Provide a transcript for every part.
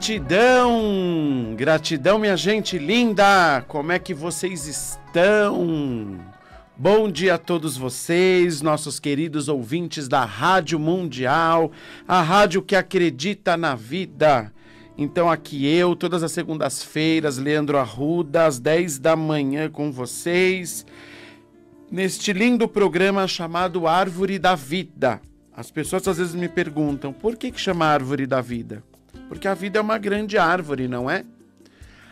Gratidão! Gratidão, minha gente linda! Como é que vocês estão? Bom dia a todos vocês, nossos queridos ouvintes da Rádio Mundial, a rádio que acredita na vida. Então aqui eu, todas as segundas-feiras, Leandro Arruda, às 10 da manhã com vocês, neste lindo programa chamado Árvore da Vida. As pessoas às vezes me perguntam, por que chama Árvore da Vida? Porque a vida é uma grande árvore, não é?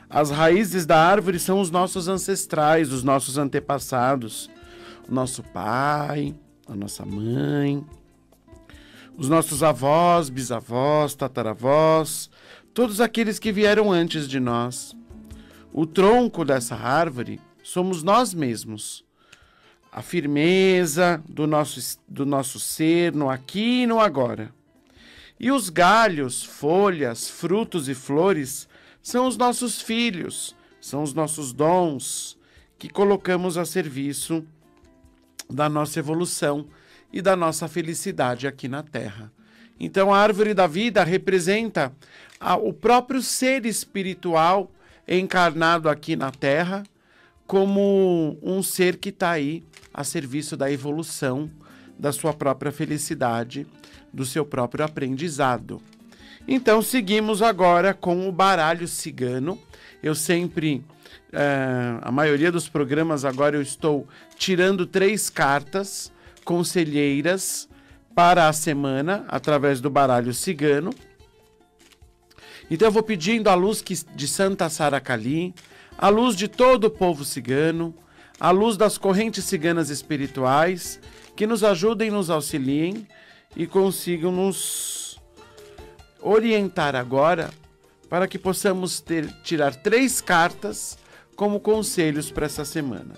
As raízes da árvore são os nossos ancestrais, os nossos antepassados. O nosso pai, a nossa mãe, os nossos avós, bisavós, tataravós, todos aqueles que vieram antes de nós. O tronco dessa árvore somos nós mesmos. A firmeza do nosso ser no aqui e no agora. E os galhos, folhas, frutos e flores são os nossos filhos, são os nossos dons que colocamos a serviço da nossa evolução e da nossa felicidade aqui na Terra. Então a árvore da vida representa o próprio ser espiritual encarnado aqui na Terra como um ser que está aí a serviço da evolução, da sua própria felicidade, do seu próprio aprendizado. Então seguimos agora com o baralho cigano. Eu sempre, a maioria dos programas agora eu estou tirando 3 cartas conselheiras para a semana através do baralho cigano. Então eu vou pedindo a luz de Santa Sara Kali, a luz de todo o povo cigano, a luz das correntes ciganas espirituais, que nos ajudem, nos auxiliem e consigam nos orientar agora para que possamos tirar 3 cartas como conselhos para essa semana.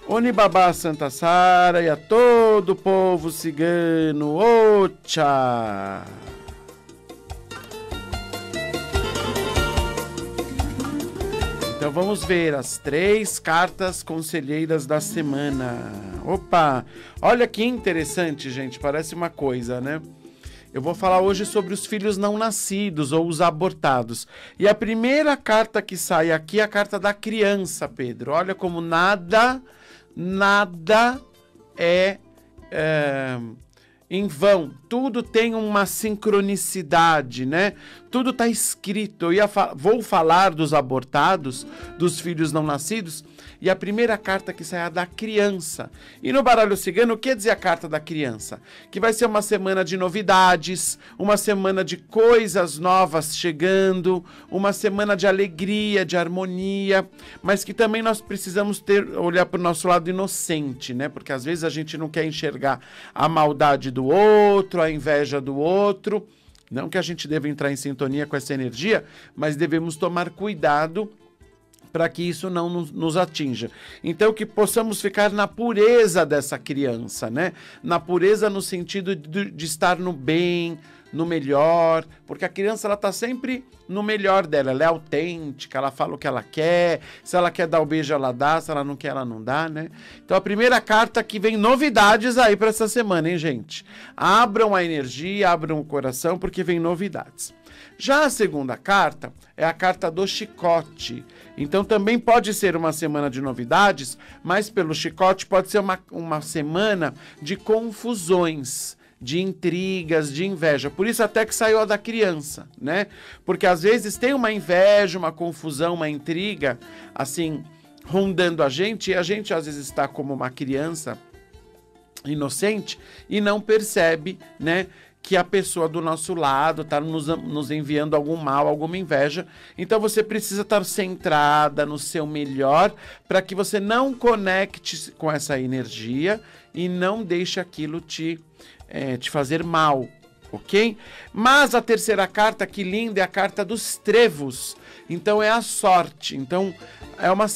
Onibabá Santa Sara e a todo o povo cigano, Ocha! Então vamos ver as 3 cartas conselheiras da semana. Opa! Olha que interessante, gente. Parece uma coisa, né? Eu vou falar hoje sobre os filhos não nascidos ou os abortados. E a primeira carta que sai aqui é a carta da criança, Pedro. Olha como nada é em vão. Tudo tem uma sincronicidade, né? Tudo está escrito. Vou falar dos abortados, dos filhos não nascidos, e a primeira carta que sai é a da criança. E no baralho cigano, o que diz a carta da criança? Que vai ser uma semana de novidades, uma semana de coisas novas chegando, uma semana de alegria, de harmonia, mas que também nós precisamos olhar para o nosso lado inocente, né? Porque às vezes a gente não quer enxergar a maldade do outro, a inveja do outro. Não que a gente deva entrar em sintonia com essa energia, mas devemos tomar cuidado para que isso não nos atinja. Então, que possamos ficar na pureza dessa criança, né? Na pureza no sentido de estar no bem, no melhor, porque a criança ela está sempre no melhor dela, ela é autêntica, ela fala o que ela quer, se ela quer dar o beijo ela dá, se ela não quer ela não dá, né? Então a primeira carta que vem novidades aí para essa semana, hein, gente? Abram a energia, abram o coração, porque vem novidades. Já a segunda carta é a carta do chicote. Então também pode ser uma semana de novidades, mas pelo chicote pode ser uma semana de confusões, de intrigas, de inveja. Por isso até que saiu a da criança, né? Porque às vezes tem uma inveja, uma confusão, uma intriga, assim, rondando a gente, e a gente às vezes está como uma criança inocente e não percebe, né, que a pessoa do nosso lado está nos enviando algum mal, alguma inveja. Então você precisa estar centrada no seu melhor para que você não conecte com essa energia e não deixe aquilo te fazer mal, ok? Mas a terceira carta, que linda, é a carta dos trevos. Então é a sorte. Então é uma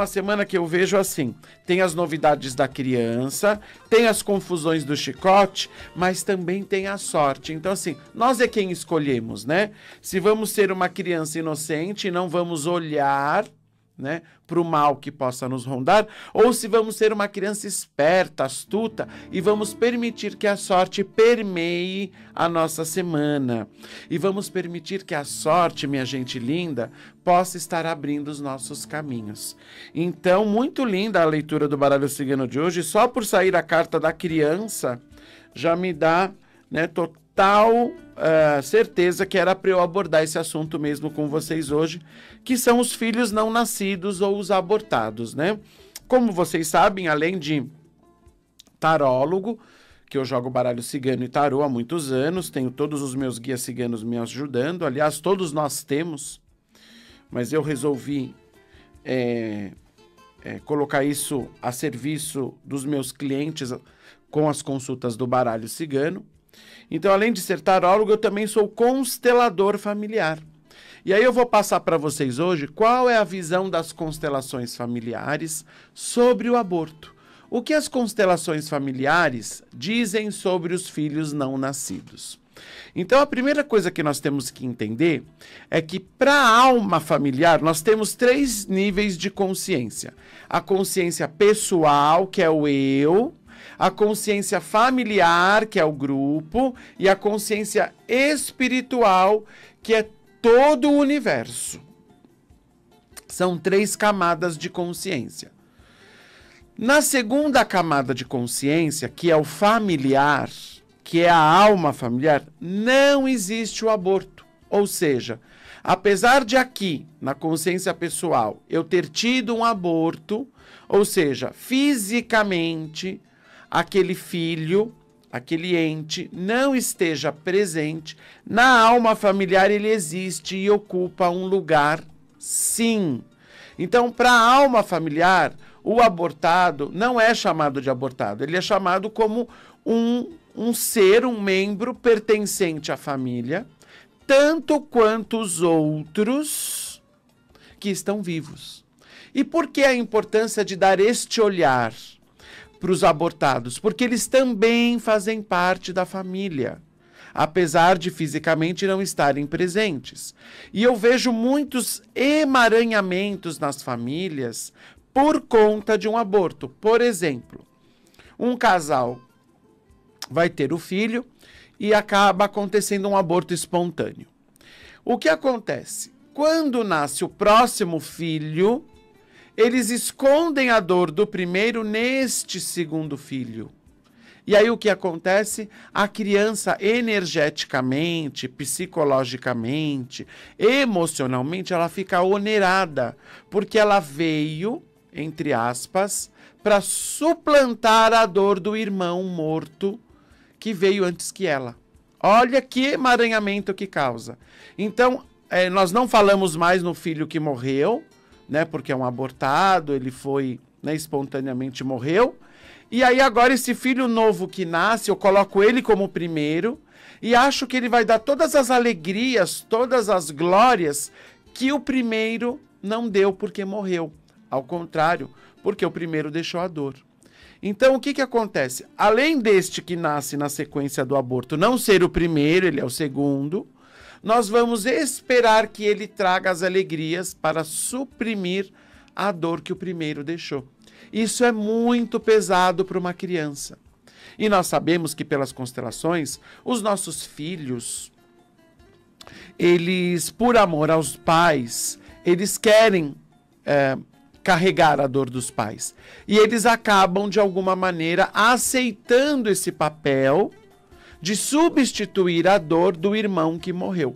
semana que eu vejo assim, tem as novidades da criança, tem as confusões do chicote, mas também tem a sorte. Então assim, nós é quem escolhemos, né? Se vamos ser uma criança inocente e não vamos olhar, né, para o mal que possa nos rondar, ou se vamos ser uma criança esperta, astuta, e vamos permitir que a sorte permeie a nossa semana. E vamos permitir que a sorte, minha gente linda, possa estar abrindo os nossos caminhos. Então, muito linda a leitura do baralho cigano de hoje. Só por sair a carta da criança, já me dá, né, total certeza que era para eu abordar esse assunto mesmo com vocês hoje, que são os filhos não nascidos ou os abortados, né? Como vocês sabem, além de tarólogo, que eu jogo baralho cigano e tarô há muitos anos, tenho todos os meus guias ciganos me ajudando, aliás, todos nós temos, mas eu resolvi colocar isso a serviço dos meus clientes com as consultas do baralho cigano. Então, além de ser tarólogo, eu também sou constelador familiar. E aí eu vou passar para vocês hoje qual é a visão das constelações familiares sobre o aborto. O que as constelações familiares dizem sobre os filhos não nascidos. Então, a primeira coisa que nós temos que entender é que para a alma familiar nós temos 3 níveis de consciência. A consciência pessoal, que é o eu, a consciência familiar, que é o grupo, e a consciência espiritual, que é todo o universo. São 3 camadas de consciência. Na segunda camada de consciência, que é o familiar, que é a alma familiar, não existe o aborto. Ou seja, apesar de aqui, na consciência pessoal, eu ter tido um aborto, ou seja, fisicamente, aquele filho, aquele ente, não esteja presente, na alma familiar ele existe e ocupa um lugar, sim. Então, para a alma familiar, o abortado não é chamado de abortado, ele é chamado como um ser, um membro pertencente à família, tanto quanto os outros que estão vivos. E por que a importância de dar este olhar para os abortados? Porque eles também fazem parte da família, apesar de fisicamente não estarem presentes. E eu vejo muitos emaranhamentos nas famílias por conta de um aborto. Por exemplo, um casal vai ter o filho e acaba acontecendo um aborto espontâneo. O que acontece? Quando nasce o próximo filho, eles escondem a dor do primeiro neste segundo filho. E aí o que acontece? A criança energeticamente, psicologicamente, emocionalmente, ela fica onerada, porque ela veio, entre aspas, para suplantar a dor do irmão morto que veio antes que ela. Olha que emaranhamento que causa. Então, nós não falamos mais no filho que morreu, né, porque é um abortado, ele foi, né, espontaneamente morreu. E aí agora esse filho novo que nasce, eu coloco ele como primeiro e acho que ele vai dar todas as alegrias, todas as glórias que o primeiro não deu porque morreu. Ao contrário, porque o primeiro deixou a dor. Então o que acontece? Além deste que nasce na sequência do aborto não ser o primeiro, ele é o segundo, nós vamos esperar que ele traga as alegrias para suprimir a dor que o primeiro deixou. Isso é muito pesado para uma criança. E nós sabemos que pelas constelações, os nossos filhos, eles, por amor aos pais, eles querem carregar a dor dos pais. E eles acabam, de alguma maneira, aceitando esse papel de substituir a dor do irmão que morreu.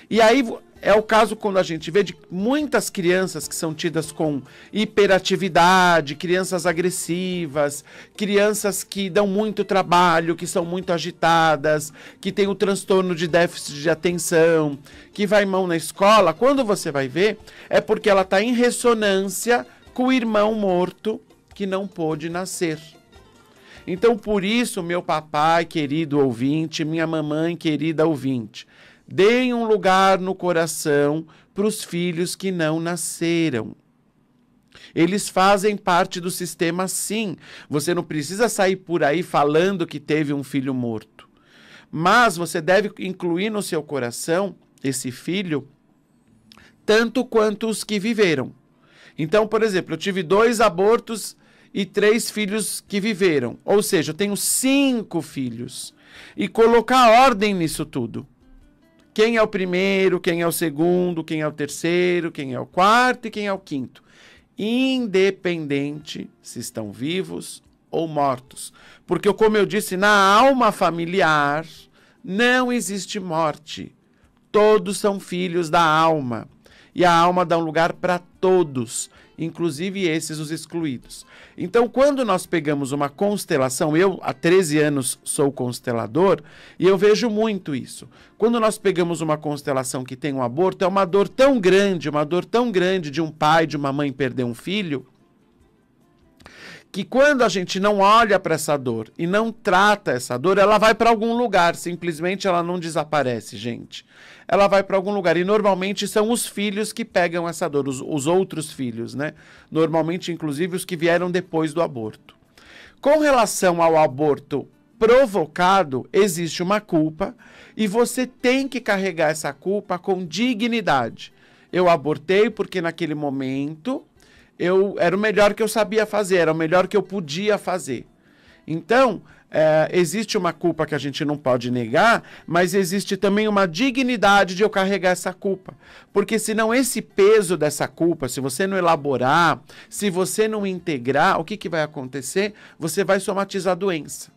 E aí é o caso quando a gente vê de muitas crianças que são tidas com hiperatividade, crianças agressivas, crianças que dão muito trabalho, que são muito agitadas, que têm o transtorno de déficit de atenção, que vai mão na escola. Quando você vai ver, é porque ela está em ressonância com o irmão morto que não pôde nascer. Então, por isso, meu papai querido ouvinte, minha mamãe querida ouvinte, deem um lugar no coração para os filhos que não nasceram. Eles fazem parte do sistema, sim. Você não precisa sair por aí falando que teve um filho morto. Mas você deve incluir no seu coração esse filho tanto quanto os que viveram. Então, por exemplo, eu tive 2 abortos e 3 filhos que viveram. Ou seja, eu tenho 5 filhos. E colocar ordem nisso tudo. Quem é o primeiro, quem é o segundo, quem é o terceiro, quem é o quarto e quem é o quinto. Independente se estão vivos ou mortos. Porque, como eu disse, na alma familiar não existe morte. Todos são filhos da alma. E a alma dá um lugar para todos, inclusive esses os excluídos. Então, quando nós pegamos uma constelação, eu há 13 anos sou constelador, e eu vejo muito isso. Quando nós pegamos uma constelação que tem um aborto, é uma dor tão grande de um pai, de uma mãe perder um filho, que quando a gente não olha para essa dor e não trata essa dor, ela vai para algum lugar, simplesmente ela não desaparece, gente. Ela vai para algum lugar e normalmente são os filhos que pegam essa dor, os outros filhos, né? Normalmente, inclusive, os que vieram depois do aborto. Com relação ao aborto provocado, existe uma culpa e você tem que carregar essa culpa com dignidade. Eu abortei porque naquele momento era o melhor que eu sabia fazer, era o melhor que eu podia fazer. Então, existe uma culpa que a gente não pode negar, mas existe também uma dignidade de eu carregar essa culpa. Porque senão esse peso dessa culpa, se você não elaborar, se você não integrar, o que vai acontecer? Você vai somatizar a doença.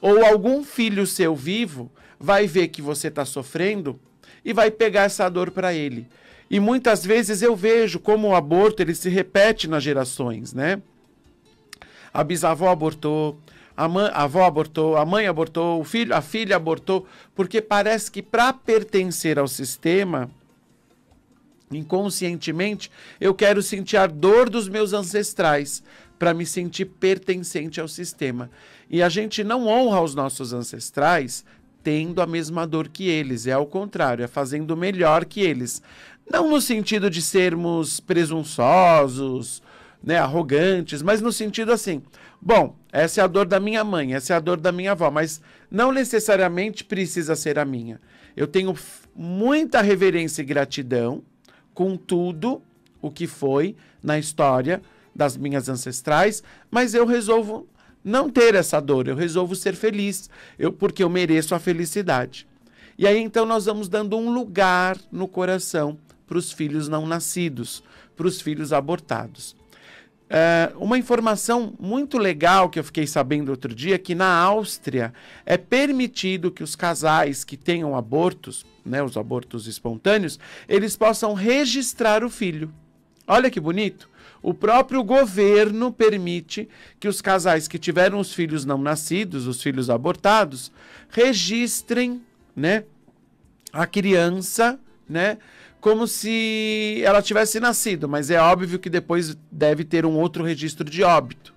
Ou algum filho seu vivo vai ver que você está sofrendo e vai pegar essa dor para ele. E muitas vezes eu vejo como o aborto ele se repete nas gerações, né? A bisavó abortou, a avó abortou, a mãe abortou, a filha abortou, porque parece que para pertencer ao sistema, inconscientemente, eu quero sentir a dor dos meus ancestrais para me sentir pertencente ao sistema. E a gente não honra os nossos ancestrais tendo a mesma dor que eles, é ao contrário, é fazendo melhor que eles. Não no sentido de sermos presunçosos, né, arrogantes, mas no sentido assim, bom, essa é a dor da minha mãe, essa é a dor da minha avó, mas não necessariamente precisa ser a minha. Eu tenho muita reverência e gratidão com tudo o que foi na história das minhas ancestrais, mas eu resolvo não ter essa dor, eu resolvo ser feliz, porque eu mereço a felicidade. E aí então nós vamos dando um lugar no coração para os filhos não nascidos, para os filhos abortados. Uma informação muito legal que eu fiquei sabendo outro dia, é que na Áustria é permitido que os casais que tenham abortos, né, os abortos espontâneos, eles possam registrar o filho. Olha que bonito. O próprio governo permite que os casais que tiveram os filhos não nascidos, os filhos abortados, registrem, né, a criança, né, como se ela tivesse nascido, mas é óbvio que depois deve ter um outro registro de óbito.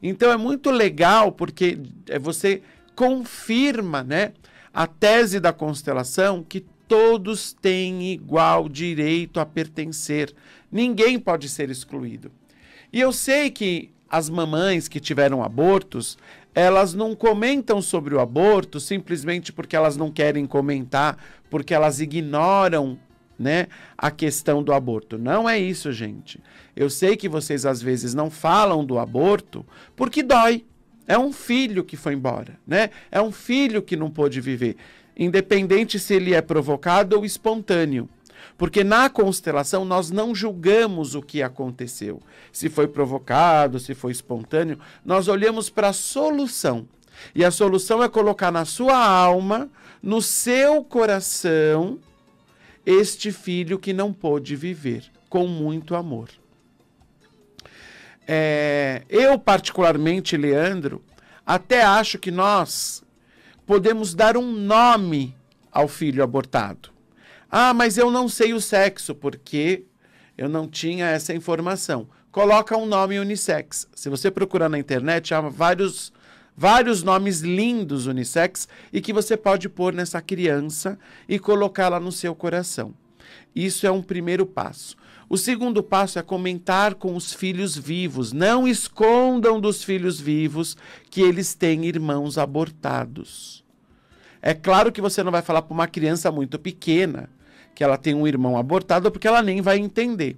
Então é muito legal porque você confirma, né, a tese da constelação que todos têm igual direito a pertencer. Ninguém pode ser excluído. E eu sei que as mamães que tiveram abortos, elas não comentam sobre o aborto simplesmente porque elas não querem comentar, porque elas ignoram, né, a questão do aborto. Não é isso, gente. Eu sei que vocês às vezes não falam do aborto porque dói. É um filho que foi embora, né? É um filho que não pôde viver, independente se ele é provocado ou espontâneo. Porque na constelação nós não julgamos o que aconteceu. Se foi provocado, se foi espontâneo, nós olhamos para a solução. E a solução é colocar na sua alma, no seu coração, este filho que não pôde viver, com muito amor. Eu, particularmente, Leandro, até acho que nós podemos dar um nome ao filho abortado. Ah, mas eu não sei o sexo, porque eu não tinha essa informação. Coloca um nome unissex. Se você procurar na internet, há vários vários nomes lindos unissex e que você pode pôr nessa criança e colocá-la no seu coração. Isso é um primeiro passo. O segundo passo é comentar com os filhos vivos. Não escondam dos filhos vivos que eles têm irmãos abortados. É claro que você não vai falar para uma criança muito pequena que ela tem um irmão abortado, porque ela nem vai entender.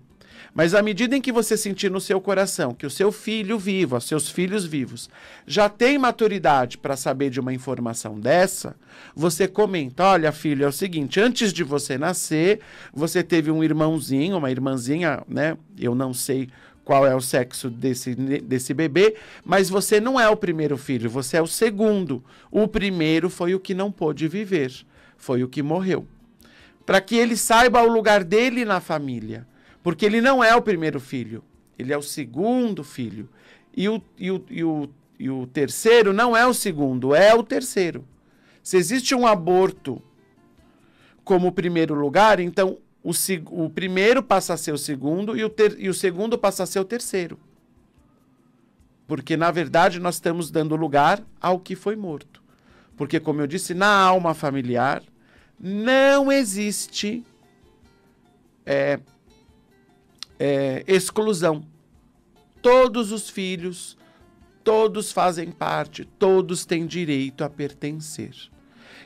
Mas à medida em que você sentir no seu coração que o seu filho vivo, os seus filhos vivos, já tem maturidade para saber de uma informação dessa, você comenta, olha filho, é o seguinte, antes de você nascer, você teve um irmãozinho, uma irmãzinha, né? Eu não sei qual é o sexo desse bebê, mas você não é o primeiro filho, você é o segundo. O primeiro foi o que não pôde viver, foi o que morreu. Para que ele saiba o lugar dele na família. Porque ele não é o primeiro filho, ele é o segundo filho. E o terceiro não é o segundo, é o terceiro. Se existe um aborto como primeiro lugar, então o primeiro passa a ser o segundo e o segundo passa a ser o terceiro. Porque, na verdade, nós estamos dando lugar ao que foi morto. Porque, como eu disse, na alma familiar não existe exclusão. Todos os filhos, todos fazem parte, todos têm direito a pertencer.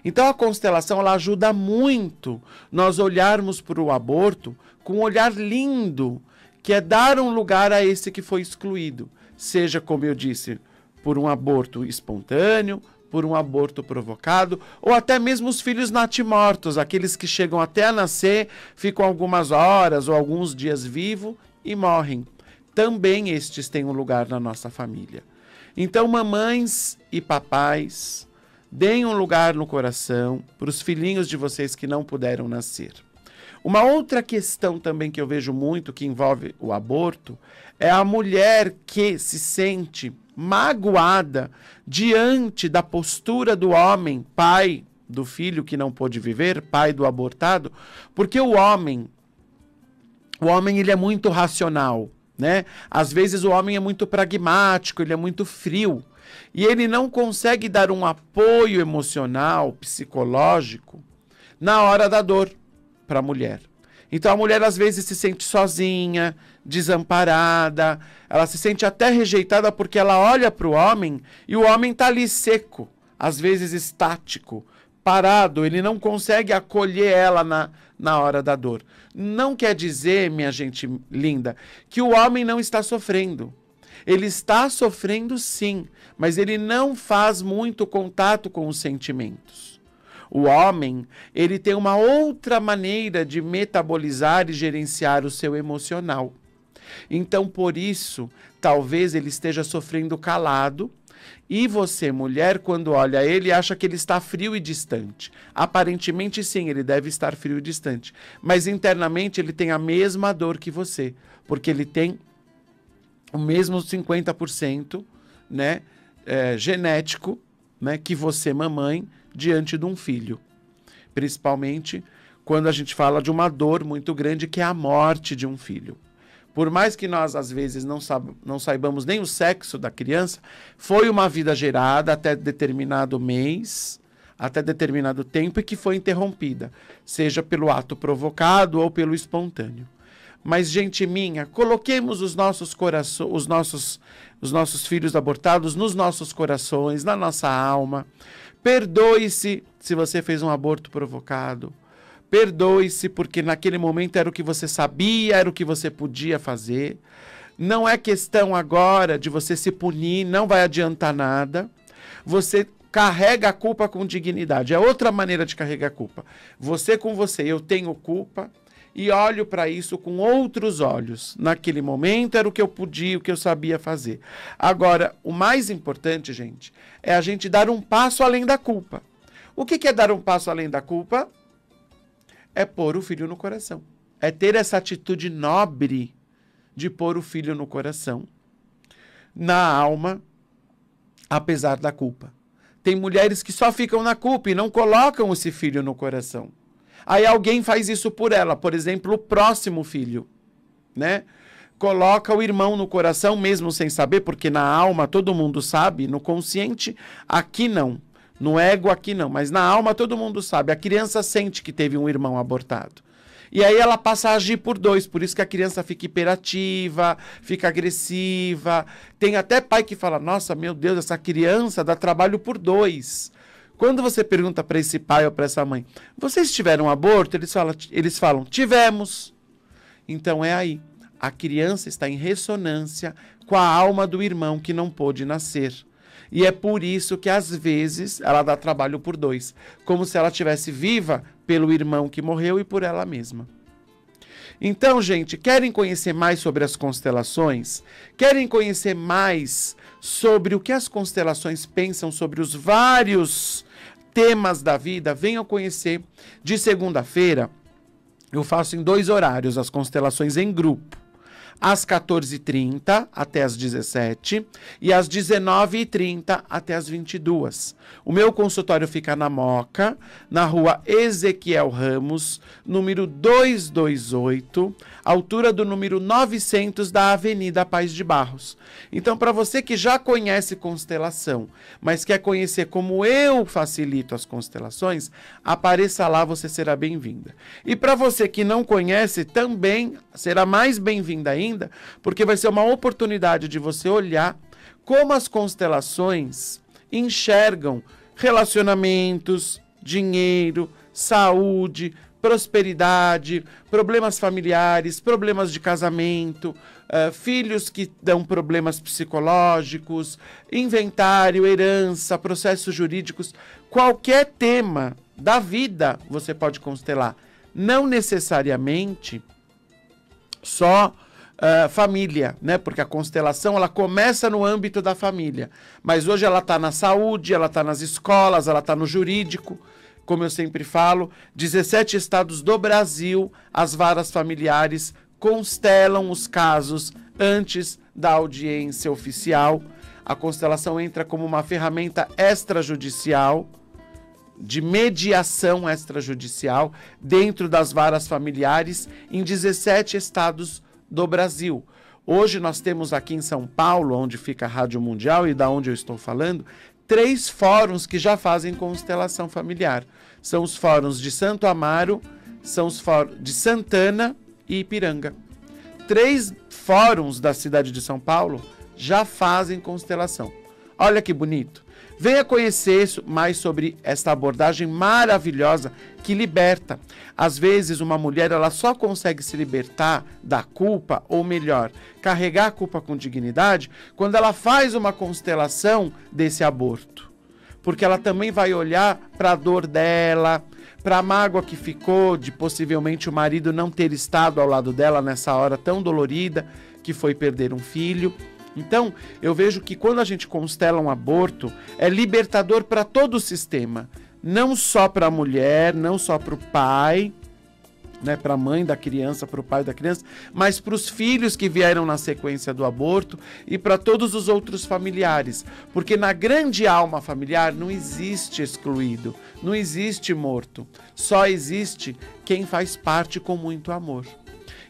Então a constelação ela ajuda muito nós olharmos para o aborto com um olhar lindo, que é dar um lugar a esse que foi excluído. Seja, como eu disse, por um aborto espontâneo, por um aborto provocado, ou até mesmo os filhos natimortos, aqueles que chegam até a nascer, ficam algumas horas ou alguns dias vivos e morrem. Também estes têm um lugar na nossa família. Então, mamães e papais, deem um lugar no coração para os filhinhos de vocês que não puderam nascer. Uma outra questão também que eu vejo muito que envolve o aborto é a mulher que se sente magoada diante da postura do homem, pai do filho que não pôde viver, pai do abortado, porque o homem ele é muito racional, né? Às vezes o homem é muito pragmático, ele é muito frio e ele não consegue dar um apoio emocional, psicológico na hora da dor para a mulher. Então a mulher às vezes se sente sozinha, desamparada, ela se sente até rejeitada porque ela olha para o homem e o homem está ali seco, às vezes estático, parado, ele não consegue acolher ela na hora da dor. Não quer dizer, minha gente linda, que o homem não está sofrendo. Ele está sofrendo sim, mas ele não faz muito contato com os sentimentos. O homem, ele tem uma outra maneira de metabolizar e gerenciar o seu emocional. Então, por isso, talvez ele esteja sofrendo calado e você, mulher, quando olha ele, acha que ele está frio e distante. Aparentemente, sim, ele deve estar frio e distante. Mas internamente ele tem a mesma dor que você, porque ele tem o mesmo 50%, né, genético, né, que você, mamãe, diante de um filho. Principalmente quando a gente fala de uma dor muito grande, que é a morte de um filho. Por mais que nós, às vezes, não saibamos nem o sexo da criança, foi uma vida gerada até determinado mês, até determinado tempo, e que foi interrompida, seja pelo ato provocado ou pelo espontâneo. Mas, gente minha, coloquemos os nossos corações, os nossos filhos abortados nos nossos corações, na nossa alma. Perdoe-se se você fez um aborto provocado. Perdoe-se porque naquele momento era o que você sabia, era o que você podia fazer. Não é questão agora de você se punir, não vai adiantar nada. Você carrega a culpa com dignidade. É outra maneira de carregar a culpa. Você com você, eu tenho culpa e olho para isso com outros olhos. Naquele momento era o que eu podia, o que eu sabia fazer. Agora, o mais importante, gente, é a gente dar um passo além da culpa. O que é dar um passo além da culpa? É pôr o filho no coração. É ter essa atitude nobre de pôr o filho no coração, na alma, apesar da culpa. Tem mulheres que só ficam na culpa e não colocam esse filho no coração. Aí alguém faz isso por ela, por exemplo, o próximo filho, né? coloca o irmão no coração, mesmo sem saber, porque na alma todo mundo sabe, no consciente aqui não, no ego aqui não, mas na alma todo mundo sabe. A criança sente que teve um irmão abortado. E aí ela passa a agir por dois, por isso que a criança fica hiperativa, fica agressiva. Tem até pai que fala, nossa, meu Deus, essa criança dá trabalho por dois. Quando você pergunta para esse pai ou para essa mãe, vocês tiveram aborto? Eles falam, tivemos. Então é aí, a criança está em ressonância com a alma do irmão que não pôde nascer. E é por isso que, às vezes, ela dá trabalho por dois. Como se ela estivesse viva pelo irmão que morreu e por ela mesma. Então, gente, querem conhecer mais sobre as constelações? Querem conhecer mais sobre o que as constelações pensam sobre os vários temas da vida? Venham conhecer. De segunda-feira, eu faço em 2 horários as constelações em grupo. Às 14h30 até às 17 e às 19h30 até às 22. O meu consultório fica na Moca, na rua Ezequiel Ramos, número 228, altura do número 900 da Avenida Paz de Barros. Então, para você que já conhece constelação, mas quer conhecer como eu facilito as constelações, apareça lá, você será bem-vinda. E para você que não conhece, também será mais bem-vinda ainda, porque vai ser uma oportunidade de você olhar como as constelações enxergam relacionamentos, dinheiro, saúde, prosperidade, problemas familiares, problemas de casamento, filhos que dão problemas psicológicos, inventário, herança, processos jurídicos, qualquer tema da vida você pode constelar. Não necessariamente só família, né? Porque a constelação ela começa no âmbito da família, mas hoje ela está na saúde, ela está nas escolas, ela está no jurídico. Como eu sempre falo, 17 estados do Brasil, as varas familiares constelam os casos antes da audiência oficial. A constelação entra como uma ferramenta extrajudicial, de mediação extrajudicial, dentro das varas familiares, em 17 estados do Brasil. Hoje nós temos aqui em São Paulo, onde fica a Rádio Mundial e da onde eu estou falando, 3 fóruns que já fazem constelação familiar. São os fóruns de Santo Amaro, são os fóruns de Santana e Ipiranga. 3 fóruns da cidade de São Paulo já fazem constelação. Olha que bonito. Venha conhecer mais sobre esta abordagem maravilhosa que liberta. Às vezes, uma mulher ela só consegue se libertar da culpa, ou melhor, carregar a culpa com dignidade, quando ela faz uma constelação desse aborto. Porque ela também vai olhar para a dor dela, para a mágoa que ficou de possivelmente o marido não ter estado ao lado dela nessa hora tão dolorida, que foi perder um filho. Então, eu vejo que quando a gente constela um aborto, é libertador para todo o sistema. Não só para a mulher, não só para o pai, né, para a mãe da criança, para o pai da criança, mas para os filhos que vieram na sequência do aborto e para todos os outros familiares. Porque na grande alma familiar não existe excluído, não existe morto. Só existe quem faz parte com muito amor.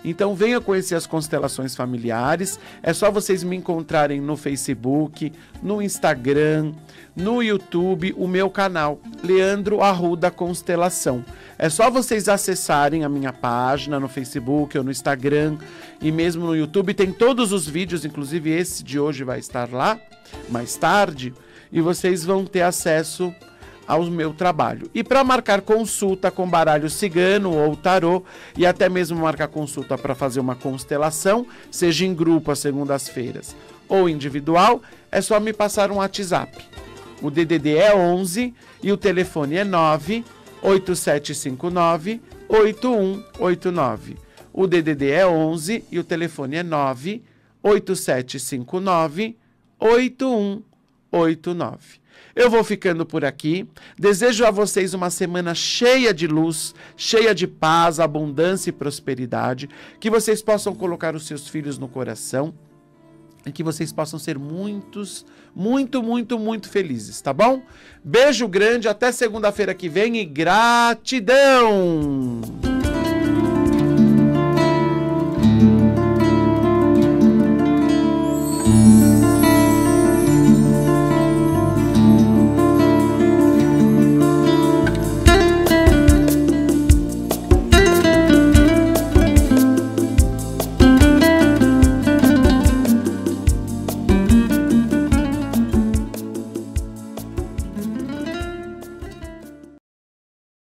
Então venha conhecer as constelações familiares, é só vocês me encontrarem no Facebook, no Instagram, no YouTube, o meu canal, Leandro Arruda Constelação. É só vocês acessarem a minha página no Facebook ou no Instagram e mesmo no YouTube, tem todos os vídeos, inclusive esse de hoje vai estar lá, mais tarde, e vocês vão ter acesso ao meu trabalho. E para marcar consulta com baralho cigano ou tarô, e até mesmo marcar consulta para fazer uma constelação, seja em grupo às segundas-feiras ou individual, é só me passar um WhatsApp. O DDD é 11 e o telefone é 98759-8189. O DDD é 11 e o telefone é 98759-8189. Eu vou ficando por aqui. Desejo a vocês uma semana cheia de luz, cheia de paz, abundância e prosperidade. Que vocês possam colocar os seus filhos no coração e que vocês possam ser muito felizes, tá bom? Beijo grande, até segunda-feira que vem e gratidão!